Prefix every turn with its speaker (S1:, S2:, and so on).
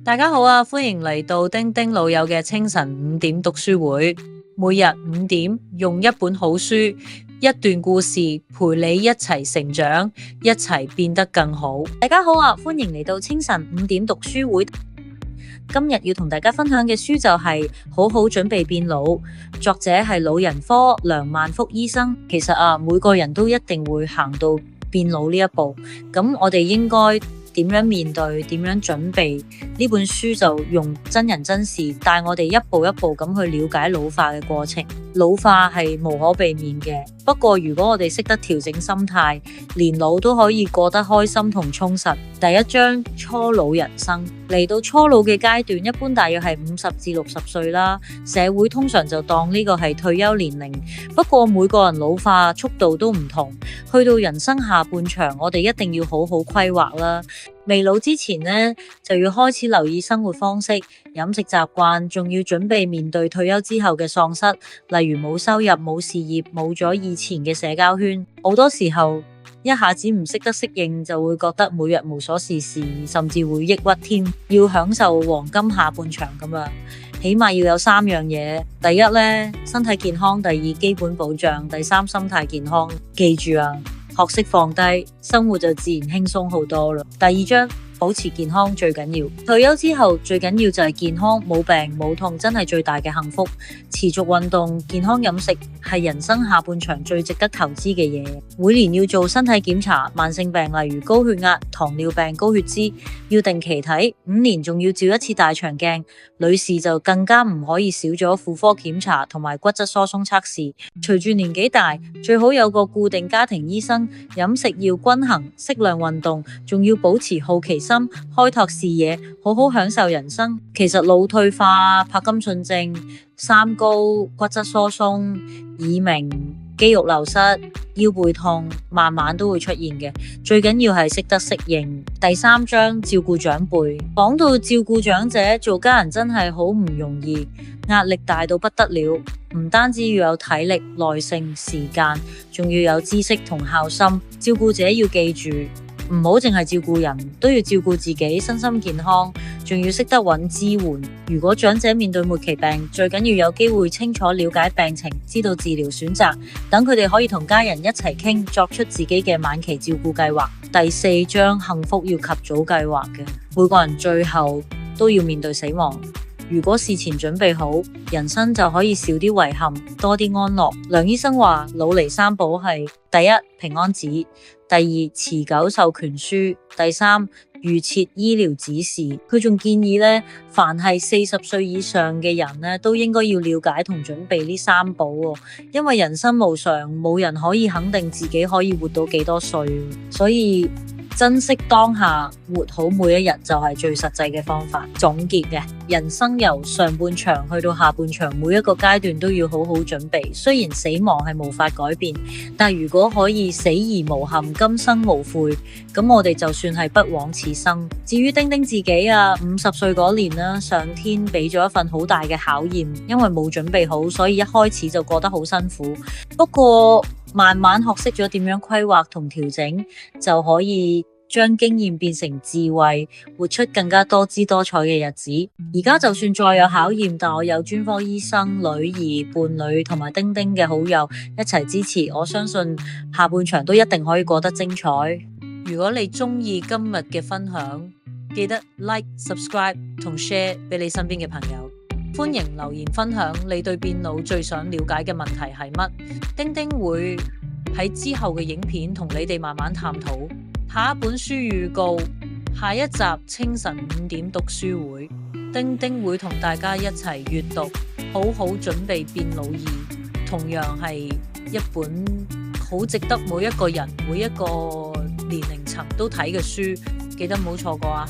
S1: 大家好啊，歡迎嚟到丁丁老友嘅清晨5點讀書會。每日5點，用一本好書，一段故事陪你一齊成長，一齊變得更好。大家好啊，歡迎嚟到清晨5點讀書會。今日要同大家分享嘅書就係好好準備變老，作者係老人科梁萬福醫生。其實每個人都一定會行到變老呢一步，咁我哋應該點樣面對，點樣準備？呢本書就用真人真事帶我哋一步一步咁去了解老化嘅過程。老化係無可避免嘅，不過如果我哋識得調整心態，年老都可以過得開心同充實。第一章初老人生，嚟到初老嘅階段，一般大約係50至60歲啦。社會通常就當呢個係退休年齡，不過每個人老化速度都唔同。去到人生下半場，我哋一定要好好規劃啦。未老之前呢，就要開始留意生活方式、飲食習慣，仲要準備面對退休之後嘅喪失，例如冇收入、冇事業、冇咗以前嘅社交圈。好多時候一下子唔識得適應，就會覺得每日無所事事，甚至會抑鬱添。要享受黃金下半場咁樣，起碼要有3樣嘢。第一呢，身體健康；第二，基本保障；第三，心態健康。記住啊，學識放低，生活就自然輕鬆好多啦。第二章，保持健康最緊要。退休之後最緊要就係健康，冇病冇痛，真係最大嘅幸福。持續運動、健康飲食係人生下半場最值得投資嘅嘢。每年要做身體檢查，慢性病例如高血壓、糖尿病、高血脂要定期睇，5年仲要照1次大腸鏡。女士就更加唔可以少咗婦科檢查同埋骨質疏鬆測試。隨住年紀大，最好有個固定家庭醫生。飲食要均衡，適量運動，仲要保持好奇心，開拓視野，好好享受人生。其實腦退化、柏金遜症、三高、骨質疏鬆、耳鳴、肌肉流失、腰背痛，慢慢都會出現嘅。最緊要係識得適應。第3章照顧長輩，講到照顧長者，做家人真係好唔容易，壓力大到不得了。唔單止要有體力、耐性、時間，仲要有知識同孝心。照顧者要記住，唔好淨係照顧人，都要照顧自己身心健康，仲要識得揾支援。如果長者面對末期病，最緊要有機會清楚了解病情，知道治療選擇，等佢哋可以同家人一齊傾，作出自己嘅晚期照顧計劃。第4章幸福要及早計劃嘅，每個人最後都要面對死亡。如果事前準備好，人生就可以少啲遺憾，多啲安樂。梁醫生話老嚟3寶係：第1，平安紙；第2，持久授權書；第3，預設醫療指示。佢仲建議呢，凡係40歲以上嘅人呢，都應該要了解同準備呢3寶喎。因為人生無常，冇人可以肯定自己可以活到幾多歲，所以珍惜當下，活好每一日就係最實際嘅方法。總結嘅，人生由上半場去到下半場，每一個階段都要好好準備。雖然死亡係無法改變，但如果可以死而無憾，今生無悔，咁我哋就算係不枉此生。至於丁丁自己50歲嗰年啦，上天俾咗一份好大嘅考驗，因為冇準備好，所以一開始就過得好辛苦。不過慢慢學識咗點樣規劃同調整，就可以將經驗變成智慧，活出更加多姿多彩嘅日子。而家就算再有考驗，但我有專科醫生、女兒、伴侶同埋丁丁嘅好友一齊支持，我相信下半場都一定可以過得精彩。如果你鍾意今日嘅分享，記得 Like、Subscribe 同 Share 俾你身邊嘅朋友。歡迎留言分享你對變老最想了解嘅問題係乜？丁丁會喺之後嘅影片同你哋慢慢探討。下一本書預告，下一集清晨5點讀書會，丁丁會同大家一齊閱讀，好好準備變老2，同樣係一本好值得每一個人、每一個年齡層都睇嘅書，記得唔好錯過啊！